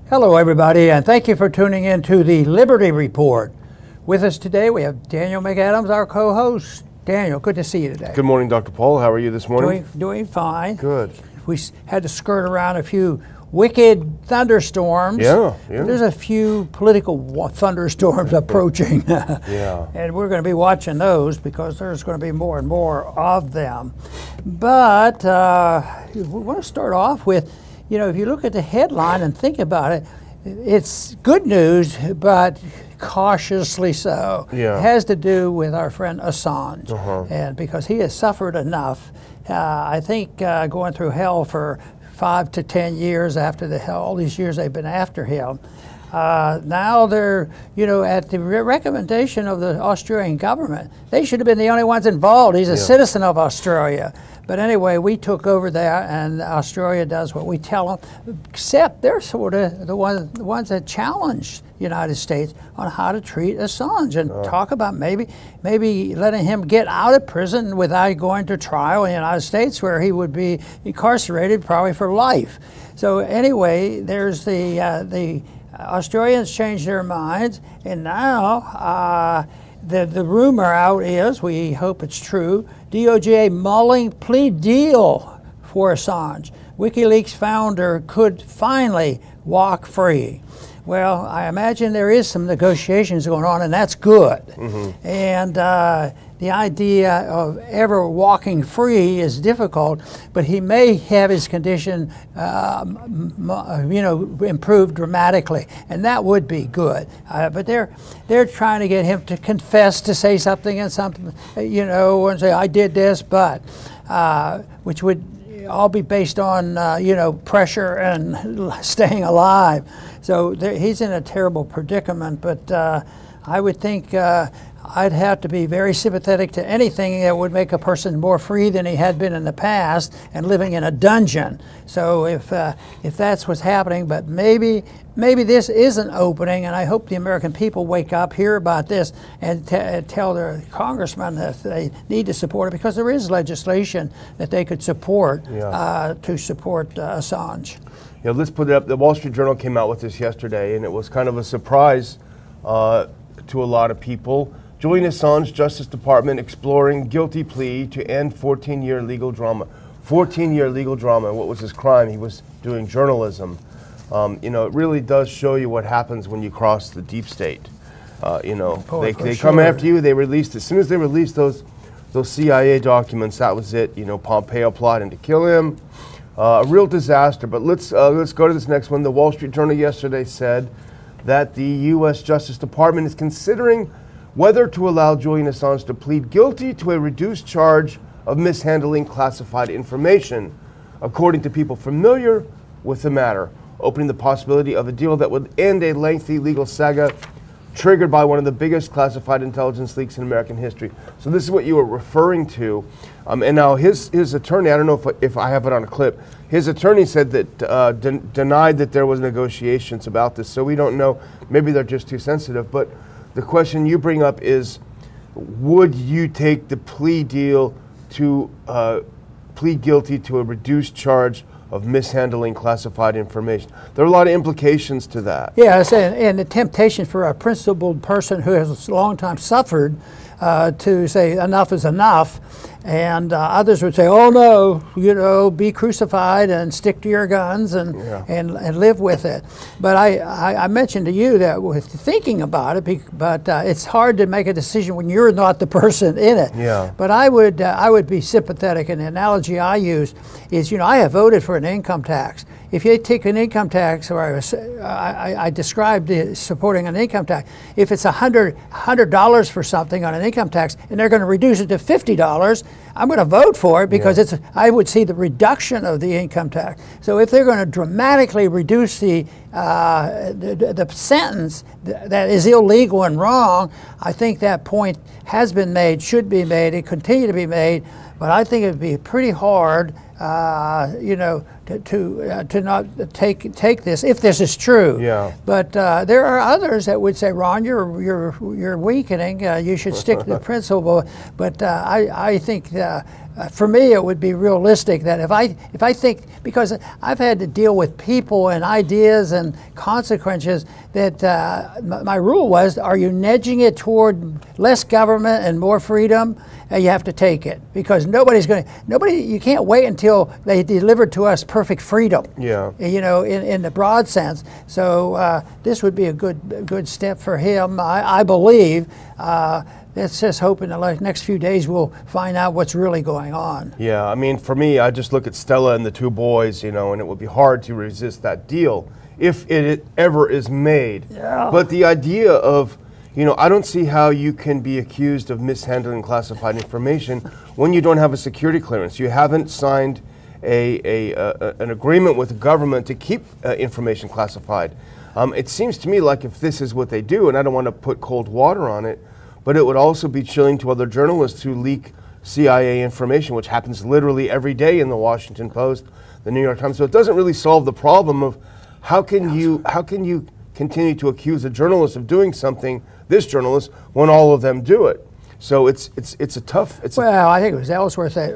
Hello, everybody, and thank you for tuning in to the Liberty Report. With us today, we have Daniel McAdams, our co-host. Daniel, good to see you today. Good morning, Dr. Paul. How are you this morning? Doing fine. Good. We had to skirt around a few wicked thunderstorms. Yeah. There's a few political thunderstorms approaching. Yeah. And we're going to be watching those because there's going to be more and more of them. But we want to start off with, if you look at the headline and think about it, it's good news, but cautiously so. Yeah. It has to do with our friend Assange, Uh-huh. and because he has suffered enough, I think going through hell for 5 to 10 years after all these years they've been after him. Now they're, at the recommendation of the Australian government, they should have been the only ones involved. He's a citizen of Australia. But anyway, we took over there, and Australia does what we tell them, except they're sort of the ones that challenged the United States on how to treat Assange and talk about maybe letting him get out of prison without going to trial in the United States, where he would be incarcerated probably for life. So anyway, there's the Australians changed their minds, and now the rumor out is, we hope it's true, DOJ mulling plea deal for Assange. Wikileaks founder could finally walk free. Well, I imagine there is some negotiations going on, and that's good. Mm-hmm. And the idea of ever walking free is difficult, but he may have his condition, improved dramatically, and that would be good. But they're trying to get him to confess, to say something and something, and say, I did this, but, which would all be based on, pressure and staying alive. So he's in a terrible predicament, but I would think I'd have to be very sympathetic to anything that would make a person more free than he had been in the past and living in a dungeon. So if that's what's happening, but maybe this is an opening, and I hope the American people wake up, hear about this, and tell their congressmen that they need to support it, because there is legislation that they could support to support Assange. Yeah, let's put it up. The Wall Street Journal came out with this yesterday, and it was kind of a surprise to a lot of people. Julian Assange, Justice Department exploring guilty plea to end 14-year legal drama. 14-year legal drama. What was his crime? He was doing journalism. It really does show you what happens when you cross the deep state. They come after you. They released, as soon as they released those CIA documents, that was it. Pompeo plotting to kill him. A real disaster. But let's go to this next one. The Wall Street Journal yesterday said that the U.S. Justice Department is considering whether to allow Julian Assange to plead guilty to a reduced charge of mishandling classified information, according to people familiar with the matter, opening the possibility of a deal that would end a lengthy legal saga triggered by one of the biggest classified intelligence leaks in American history. So this is what you were referring to. And now his attorney, I don't know if I have it on a clip, his attorney said that denied that there was negotiations about this. So we don't know. Maybe they're just too sensitive. But the question you bring up is, would you take the plea deal to plead guilty to a reduced charge of mishandling classified information? There are a lot of implications to that. Yes, and the temptation for a principled person who has a long time suffered to say enough is enough, and others would say, oh no, be crucified and stick to your guns and live with it. But I mentioned to you that with thinking about it, but it's hard to make a decision when you're not the person in it. Yeah. But I would be sympathetic, and the analogy I use is, I have voted for an income tax. If you take an income tax, or I described supporting an income tax, if it's $100 for something on an income tax, and they're going to reduce it to $50, I'm going to vote for it because I would see the reduction of the income tax. So if they're going to dramatically reduce the sentence that is illegal and wrong, I think that point has been made, should be made, and continue to be made. But I think it would be pretty hard, to not take this, if this is true. Yeah. But there are others that would say, Ron, you're weakening. You should stick to the principle. But I think for me, it would be realistic that if I think, because I've had to deal with people and ideas and consequences, that my rule was, are you nudging it toward less government and more freedom? You have to take it, because you can't wait until they deliver to us perfect freedom. Yeah. You know, in the broad sense. So this would be a good step for him, I believe. Let's just hope in the next few days we'll find out what's really going on. Yeah, I mean, for me, I just look at Stella and the two boys, you know, and it would be hard to resist that deal if it ever is made. Yeah. But the idea of, you know, I don't see how you can be accused of mishandling classified information when you don't have a security clearance. You haven't signed an agreement with the government to keep information classified. It seems to me like if this is what they do, and I don't want to put cold water on it, but it would also be chilling to other journalists who leak CIA information, which happens literally every day in the Washington Post, the New York Times. So it doesn't really solve the problem of how can you continue to accuse a journalist of doing something, this journalist, when all of them do it. So it's a tough. Well, I think it was Ellsworth, back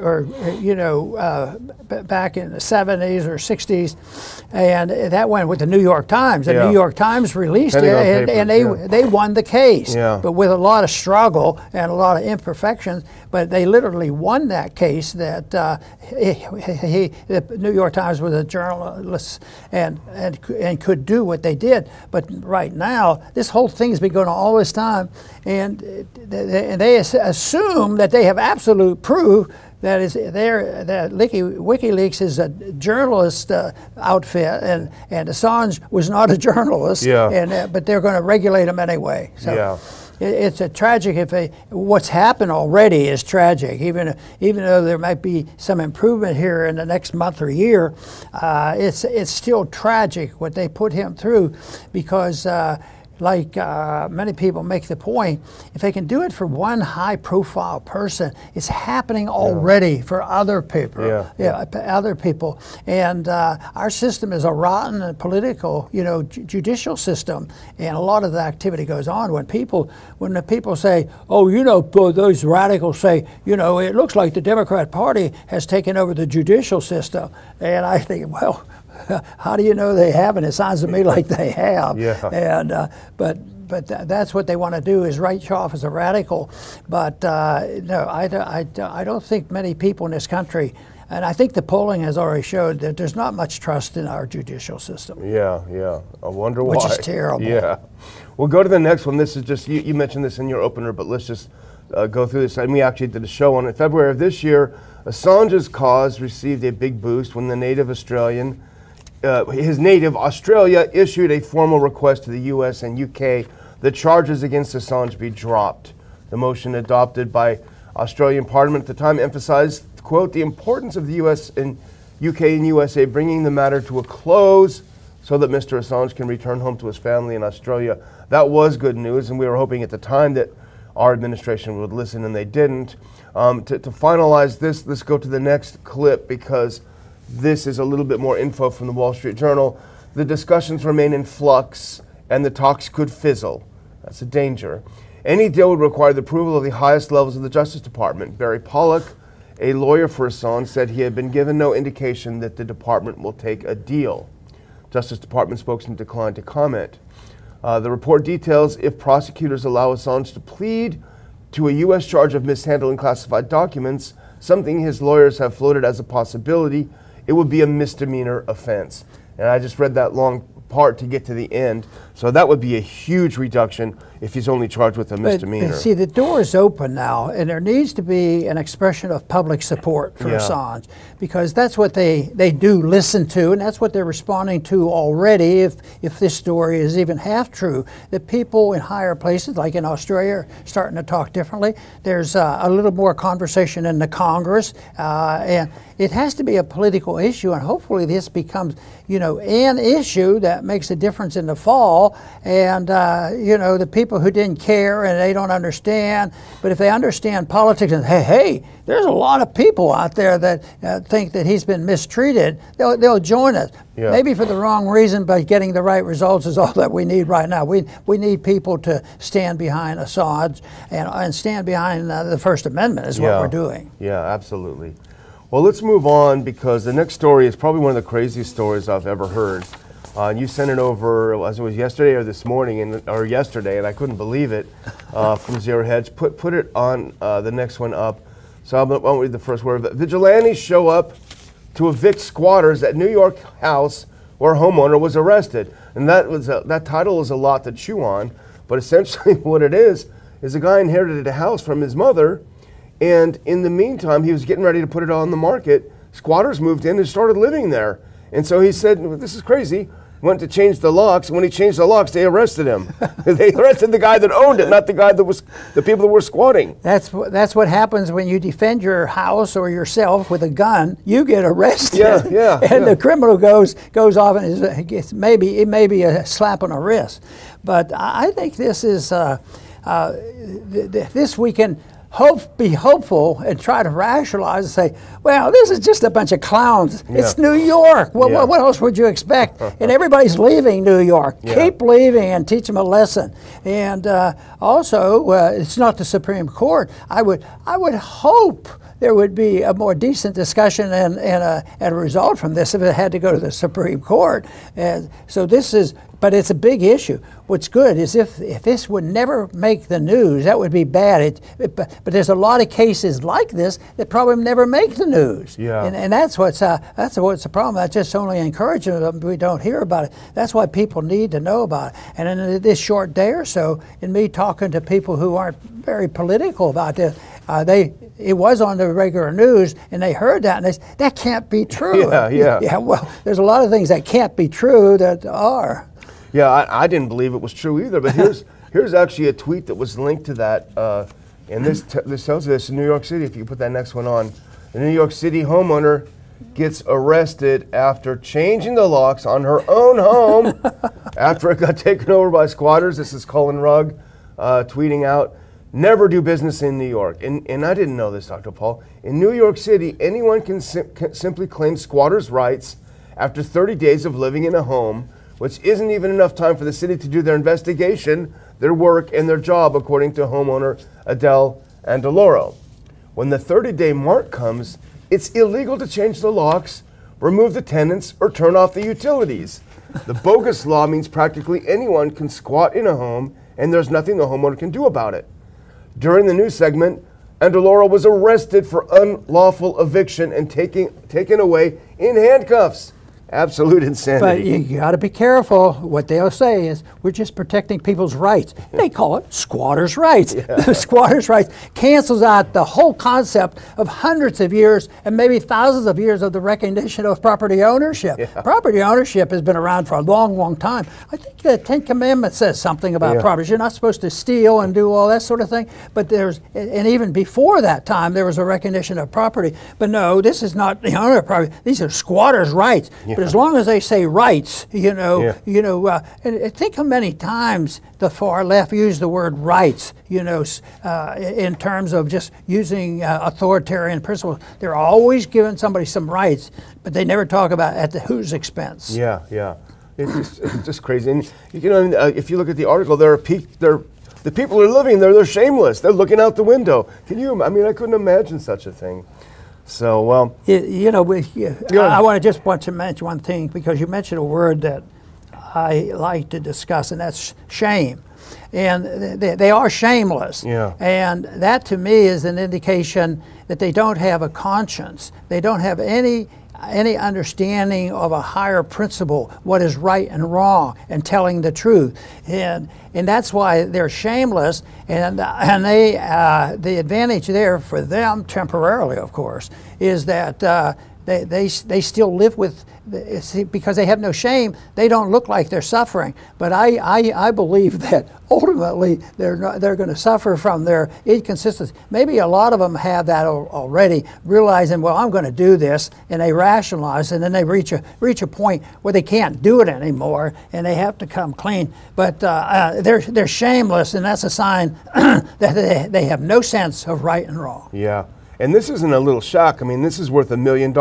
in the 70s or 60s, and that went with the New York Times. The New York Times released it, and they won the case, but with a lot of struggle and a lot of imperfections. But they literally won that case. That the New York Times was a journalist and could do what they did. But right now, this whole thing has been going on all this time, and they assume that they have absolute proof that Wikileaks is a journalist outfit, and Assange was not a journalist. But they're going to regulate him anyway. So it's a tragic. What's happened already is tragic. Even though there might be some improvement here in the next month or year, it's still tragic what they put him through, because. Like many people make the point, if they can do it for one high-profile person, it's happening already for other people. Other people. And our system is a rotten political, judicial system, and a lot of the activity goes on when the people say, "Oh, those radicals say, it looks like the Democrat Party has taken over the judicial system," and I think, well. How do you know they haven't? It sounds to me like they have. And but that's what they want to do, is write you off as a radical. But no, I don't think many people in this country, and I think the polling has already showed that there's not much trust in our judicial system. I wonder why. Which is terrible. We'll go to the next one. This is just, you mentioned this in your opener, but let's just go through this. And we actually did a show on it. In February of this year, Assange's cause received a big boost when his native Australia issued a formal request to the US and UK that charges against Assange be dropped. The motion, adopted by Australian Parliament at the time, emphasized, quote, the importance of the US and UK and USA bringing the matter to a close so that Mr. Assange can return home to his family in Australia. That was good news, and we were hoping at the time that our administration would listen, and they didn't. To finalize this, let's go to the next clip, because this is a little bit more info from the Wall Street Journal. The discussions remain in flux, and the talks could fizzle. That's a danger. Any deal would require the approval of the highest levels of the Justice Department. Barry Pollock, a lawyer for Assange, said he had been given no indication that the department will take a deal. Justice Department spokesman declined to comment. The report details if prosecutors allow Assange to plead to a U.S. charge of mishandling classified documents, something his lawyers have floated as a possibility, it would be a misdemeanor offense. And I just read that long part to get to the end. So that would be a huge reduction if he's only charged with a misdemeanor. But see, the door is open now, and there needs to be an expression of public support for Assange, because that's what they do listen to, and that's what they're responding to already, if this story is even half true. That people in higher places, like in Australia, are starting to talk differently. There's a little more conversation in the Congress, and it has to be a political issue, and hopefully this becomes, an issue that makes a difference in the fall. And, you know, the people who didn't care and they don't understand, but if they understand politics and, hey, there's a lot of people out there that think that he's been mistreated, they'll join us. Yeah. Maybe for the wrong reason, but getting the right results is all that we need right now. We need people to stand behind Assange and stand behind the First Amendment is what we're doing. Yeah, absolutely. Well, let's move on, because the next story is probably one of the craziest stories I've ever heard. You sent it over, as it was yesterday or this morning, or yesterday, and I couldn't believe it, from Zero Hedge. Put it on the next one up. So I won't read the first word. Vigilantes show up to evict squatters at New York house where a homeowner was arrested. And that title is a lot to chew on, but essentially what it is a guy inherited a house from his mother, and in the meantime, he was getting ready to put it on the market. Squatters moved in and started living there. And so he said, well, this is crazy. Went to change the locks. When he changed the locks, they arrested him. They arrested the guy that owned it, not the guy that was the people that were squatting. That's what happens when you defend your house or yourself with a gun. You get arrested. And the criminal goes off and it may be a slap on the wrist. But I think this is this we can be hopeful and try to rationalize and say, well, this is just a bunch of clowns. It's New York. What else would you expect? And everybody's leaving New York. Keep leaving and teach them a lesson. And also, it's not the Supreme Court. I would hope there would be a more decent discussion and a result from this if it had to go to the Supreme Court. And so this is, but it's a big issue. What's good is if this would never make the news, that would be bad. But there's a lot of cases like this that probably never make the news. And that's what's the problem. That's just only encouraging them. We don't hear about it. That's why people need to know about it. And in this short day or so, in me talking to people who aren't very political about this, it was on the regular news, and they heard that, and they said, that can't be true. Well, there's a lot of things that can't be true that are. I didn't believe it was true either, but here's actually a tweet that was linked to that, and this tells you this in New York City. If you put that next one on, the New York City homeowner gets arrested after changing the locks on her own home after it got taken over by squatters. This is Colin Rugg tweeting out, never do business in New York. And I didn't know this, Dr. Paul. In New York City, anyone can simply claim squatters' rights after 30 days of living in a home, which isn't even enough time for the city to do their investigation, their work, and their job, according to homeowner Adele Andaloro. When the 30-day mark comes, it's illegal to change the locks, remove the tenants, or turn off the utilities. The bogus law means practically anyone can squat in a home, and there's nothing the homeowner can do about it. During the news segment, Andaloro was arrested for unlawful eviction and taken away in handcuffs. Absolute insanity. But you got to be careful. What they'll say is, we're just protecting people's rights. They call it squatters' rights. The squatters' rights cancels out the whole concept of hundreds of years and maybe thousands of years of the recognition of property ownership. Property ownership has been around for a long, long time. I think the Ten Commandments says something about property. You're not supposed to steal and do all that sort of thing. But and even before that time, there was a recognition of property. But no, this is not the owner of property. These are squatters' rights. But as long as they say rights, and think how many times the far left use the word rights, in terms of just using authoritarian principles. They're always giving somebody some rights, but they never talk about at whose expense. It's just crazy. And if you look at the article, the people who are living there, they're shameless. They're looking out the window. I couldn't imagine such a thing. So, well, I want to mention one thing, because you mentioned a word that I like to discuss, and that's shame. And they are shameless. And that to me is an indication that they don't have a conscience. They don't have any understanding of a higher principle, what is right and wrong, and telling the truth. And that's why they're shameless, and the advantage there for them, temporarily of course, is that they still live with, because they have no shame, they don't look like they're suffering. But I believe that ultimately they're going to suffer from their inconsistency. Maybe a lot of them have that already, realizing, well, I'm going to do this, and they rationalize, and then they reach a point where they can't do it anymore, and they have to come clean. But they're shameless, and that's a sign that they have no sense of right and wrong. Yeah. And this isn't a little shock. I mean, this is worth $1 million.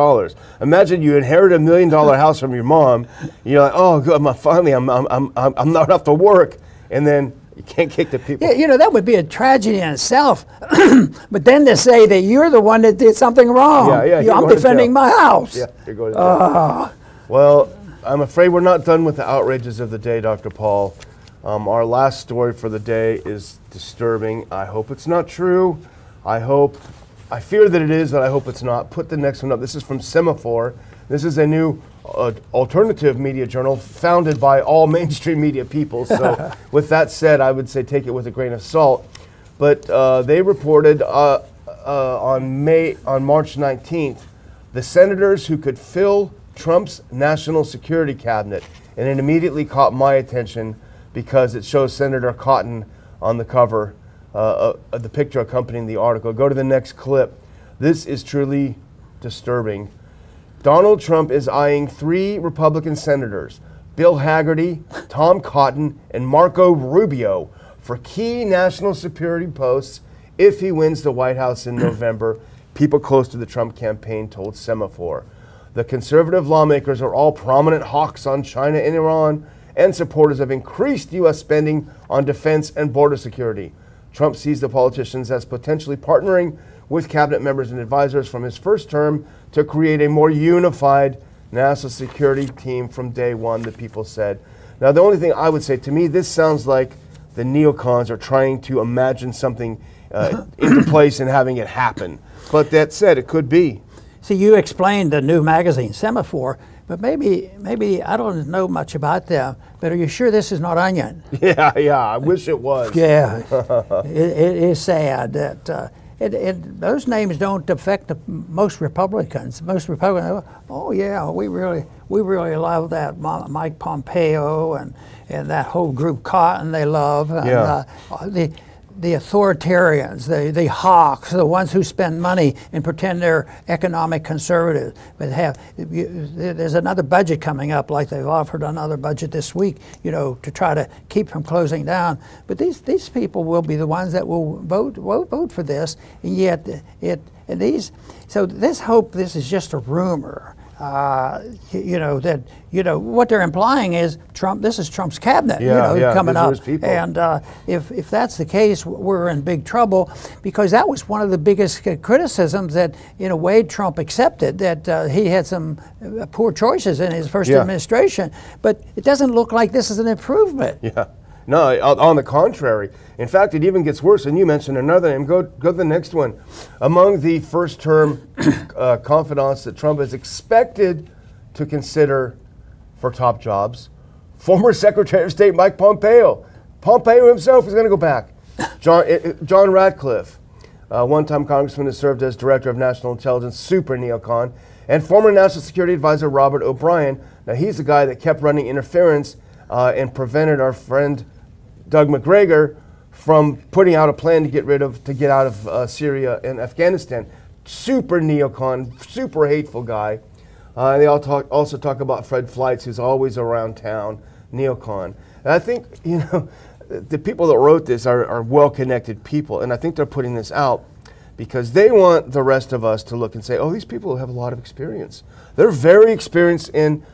Imagine you inherit $1 million house from your mom. You're like, oh, good, finally, I'm not off to work, and then you can't kick the people. Yeah, you know, that would be a tragedy in itself. But then to say that you're the one that did something wrong. Yeah, I'm defending my house. Yeah, you're going to jail. Well, I'm afraid we're not done with the outrages of the day, Dr. Paul. Our last story for the day is disturbing. I hope it's not true. I fear that it is, but I hope it's not. Put the next one up. This is from Semaphore. This is a new alternative media journal founded by all mainstream media people. So with that said, I would say take it with a grain of salt. But they reported on March 19th, the senators who could fill Trump's national security cabinet. And it immediately caught my attention because it shows Senator Cotton on the cover. The picture accompanying the article. Go to the next clip. This is truly disturbing. Donald Trump is eyeing 3 Republican senators, Bill Hagerty, Tom Cotton, and Marco Rubio, for key national security posts if he wins the White House in November, people close to the Trump campaign told Semaphore. The conservative lawmakers are all prominent hawks on China and Iran and supporters of increased U.S. spending on defense and border security. Trump sees the politicians as potentially partnering with cabinet members and advisors from his first term to create a more unified national security team from day one, the people said. Now, the only thing I would say, to me, this sounds like the neocons are trying to imagine something into place and having it happen. But that said, it could be. See, you explained the new magazine, Semaphore, but maybe I don't know much about them, but are you sure this is not Onion? Yeah, I wish it was. Yeah, it is sad that those names don't affect most Republicans. Most Republicans, oh yeah, we really love that Mike Pompeo and that whole group Cotton they love. And, the authoritarians, the hawks, the ones who spend money and pretend they're economic conservatives, but there's another budget coming up, like they've offered another budget this week, to try to keep from closing down. But these people will be the ones that will vote for this, and yet so this is just a rumor. What they're implying is Trump. This is Trump's cabinet, coming up. And if that's the case, we're in big trouble, because that was one of the biggest criticisms that, in a way, Trump accepted, that he had some poor choices in his first administration. But it doesn't look like this is an improvement. Yeah. No, on the contrary. In fact, it even gets worse. And you mentioned another name. Go to the next one. Among the first-term confidants that Trump is expected to consider for top jobs, former Secretary of State Mike Pompeo. Pompeo himself is going to go back. John Radcliffe, one-time congressman who served as Director of National Intelligence, super neocon, and former National Security Advisor Robert O'Brien. Now, he's the guy that kept running interference and prevented our friend Doug McGregor from putting out a plan to get out of Syria and Afghanistan. Super neocon, super hateful guy. They also talk about Fred Fleitz, who's always around town, neocon. And I think, the people that wrote this are well-connected people, and I think they're putting this out because they want the rest of us to look and say, oh, these people have a lot of experience. They're very experienced in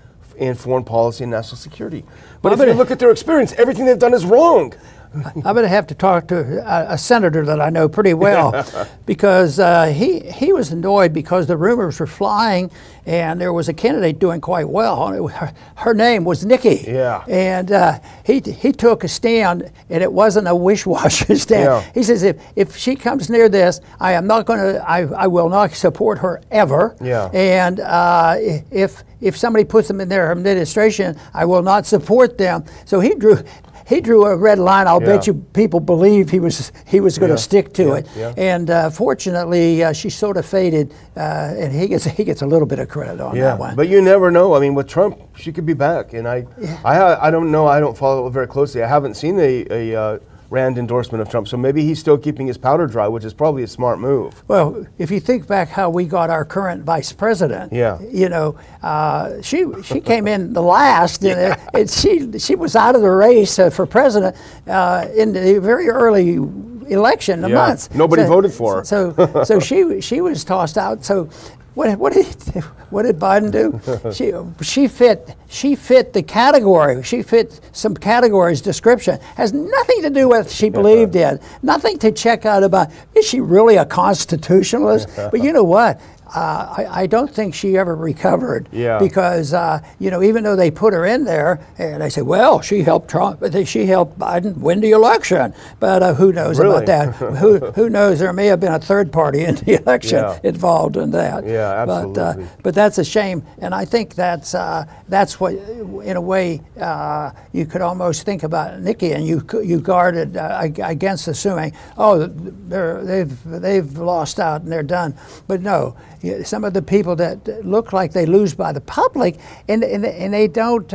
foreign policy and national security. But if you look at their experience, everything they've done is wrong. I'm going to have to talk to a senator that I know pretty well, because he was annoyed because the rumors were flying, and there was a candidate doing quite well. Her name was Nikki. Yeah. And he took a stand, and it wasn't a wish-washer stand. Yeah. He says, if she comes near this, I will not support her ever. Yeah. And if somebody puts them in their administration, I will not support them. So he he drew a red line. I'll Yeah. bet you people believe he was going to Yeah. stick to it. Yeah. And fortunately, she sort of faded, and he gets a little bit of credit on that one. But you never know. I mean, with Trump, she could be back, and I don't know. I don't follow it very closely. I haven't seen a Rand endorsement of Trump, so maybe he's still keeping his powder dry, which is probably a smart move. Well, if you think back how we got our current vice president, Yeah. you know, she came in the last, and she was out of the race for president in the very early election, a month. Nobody voted for her. So she was tossed out. So what did Biden do? She fit the category. She fit some categories description. Has nothing to do with what she believed in. Nothing to check out about, is she really a constitutionalist? But you know what? I don't think she ever recovered because, you know, even though they put her in there and they say, well, she helped Trump, she helped Biden win the election. But who knows about that? Who knows? There may have been a third party in the election involved in that. Yeah, absolutely. But that's a shame. And I think that's what, in a way, you could almost think about Nikki, and you guarded against assuming, oh, they've lost out and they're done. But no. Some of the people that look like they lose by the public, and they don't,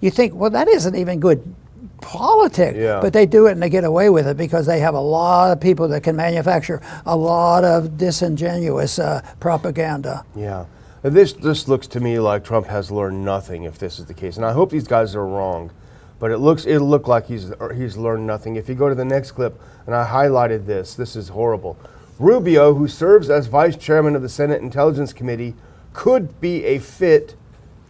you think, well, that isn't even good politics, but they do it and they get away with it because they have a lot of people that can manufacture a lot of disingenuous propaganda. Yeah. This looks to me like Trump has learned nothing if this is the case, and I hope these guys are wrong, but it'll look like he's learned nothing. If you go to the next clip, and I highlighted this is horrible. Rubio, who serves as vice chairman of the Senate Intelligence Committee, could be a fit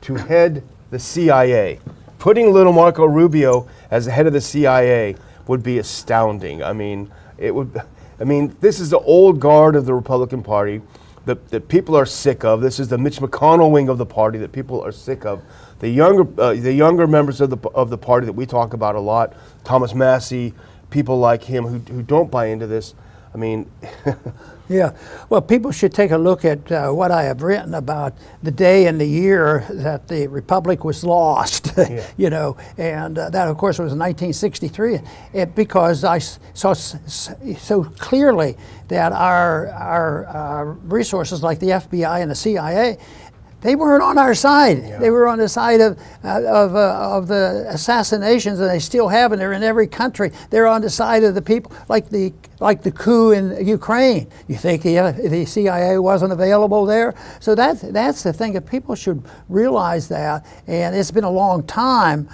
to head the CIA. Putting little Marco Rubio as the head of the CIA would be astounding. I mean, this is the old guard of the Republican Party that people are sick of. This is the Mitch McConnell wing of the party that people are sick of. The younger members of the party that we talk about a lot, Thomas Massey, people like him who don't buy into this. I mean, yeah. Well, people should take a look at what I have written about the day and the year that the Republic was lost, you know, and that, of course, was 1963, because I saw so clearly that our resources like the FBI and the CIA, they weren't on our side. Yeah. They were on the side of the assassinations, and they still have, and they're in every country. They're on the side of the people, like the coup in Ukraine. You think the CIA wasn't available there? So that's the thing. If people should realize that, and it's been a long time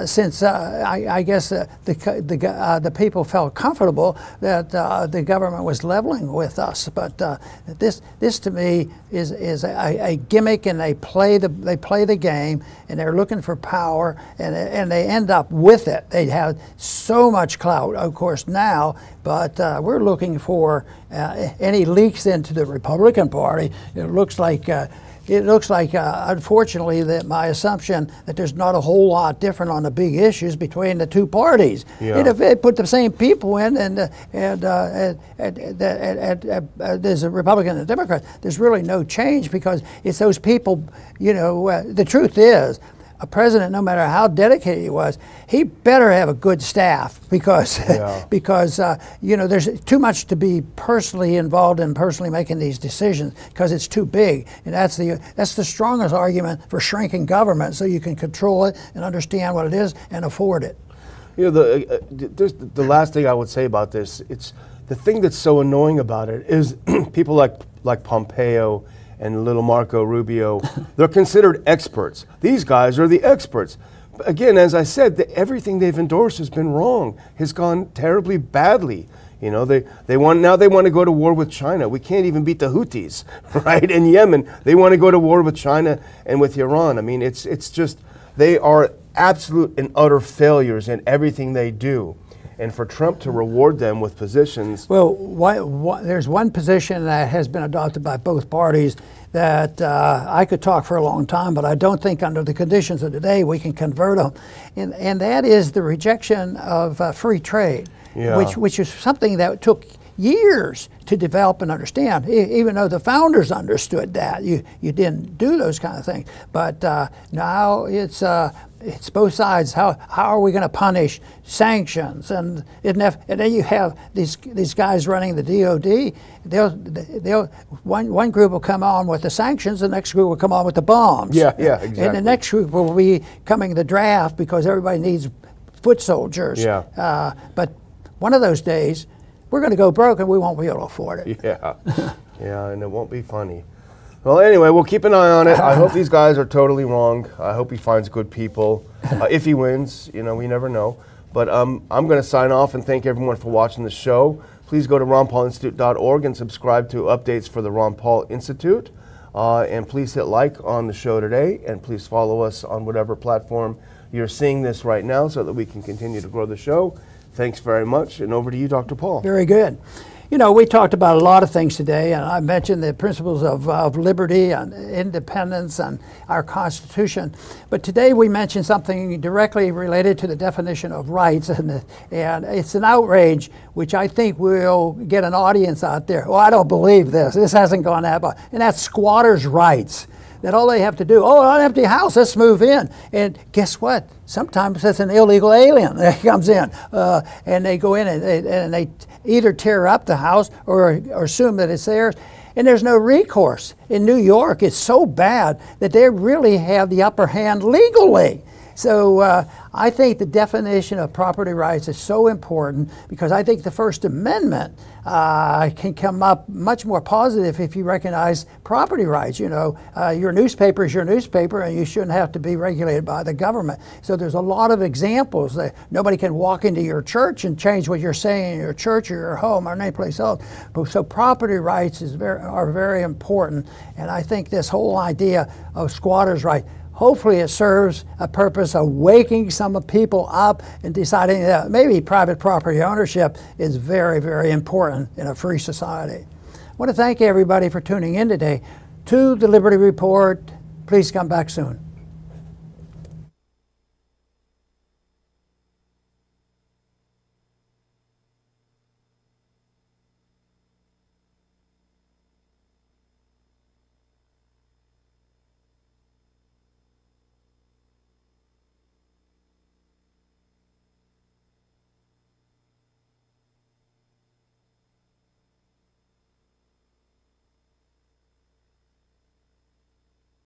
since I guess the people felt comfortable that the government was leveling with us. But this to me is a gimmick, and they play the game, and they're looking for power, and they end up with it. They have so much clout, of course, now, but we're looking for any leaks into the Republican Party. It looks like, unfortunately, that my assumption that there's not a whole lot different on the big issues between the two parties. Yeah. And if they put the same people in, and there's a Republican and a Democrat, there's really no change, because it's those people. You know, the truth is, a president, no matter how dedicated he was, he better have a good staff, because you know, there's too much to be personally involved in, personally making these decisions, because it's too big. And that's the strongest argument for shrinking government, so you can control it and understand what it is and afford it. You know, the last thing I would say about this, it's the thing that's so annoying about it is people like Pompeo and little Marco Rubio, they're considered experts. These guys are the experts. But again, as I said, everything they've endorsed has been wrong, has gone terribly badly. You know, they want to go to war with China. We can't even beat the Houthis, right? In Yemen, they want to go to war with China and with Iran. I mean, it's just, they are absolute and utter failures in everything they do. And for Trump to reward them with positions. Well, there's one position that has been adopted by both parties that I could talk for a long time, but I don't think under the conditions of today we can convert them. And that is the rejection of free trade, which is something that took years to develop and understand, even though the founders understood that. You didn't do those kind of things. But now it's it's both sides. How are we going to punish sanctions? And then you have these guys running the DOD. One group will come on with the sanctions, the next group will come on with the bombs. Yeah, exactly. And the next group will be coming the draft because everybody needs foot soldiers. Yeah. But one of those days, we're going to go broke and we won't be able to afford it. Yeah, yeah, and it won't be funny. Well, anyway, we'll keep an eye on it. I hope these guys are totally wrong. I hope he finds good people. If he wins, you know, we never know. But I'm going to sign off and thank everyone for watching the show. Please go to ronpaulinstitute.org and subscribe to updates for the Ron Paul Institute. And please hit like on the show today, and please follow us on whatever platform you're seeing this right now so that we can continue to grow the show. Thanks very much, and over to you, Dr. Paul. Very good. You know, we talked about a lot of things today, and I mentioned the principles of liberty and independence and our Constitution. But today we mentioned something directly related to the definition of rights, and it's an outrage which I think will get an audience out there. Oh, I don't believe this. This hasn't gone that far. And that's squatters' rights. That all they have to do, oh, an empty house, let's move in. And guess what? Sometimes it's an illegal alien that comes in, and they go in and they either tear up the house or assume that it's theirs. And there's no recourse. In New York, it's so bad that they really have the upper hand legally. So I think the definition of property rights is so important because I think the First Amendment can come up much more positive if you recognize property rights. You know, your newspaper is your newspaper and you shouldn't have to be regulated by the government. So there's a lot of examples that nobody can walk into your church and change what you're saying in your church or your home or any place else. So property rights are very important, and I think this whole idea of squatters' rights, hopefully it serves a purpose of waking some people up and deciding that maybe private property ownership is very, very important in a free society. I want to thank everybody for tuning in today to the Liberty Report. Please come back soon.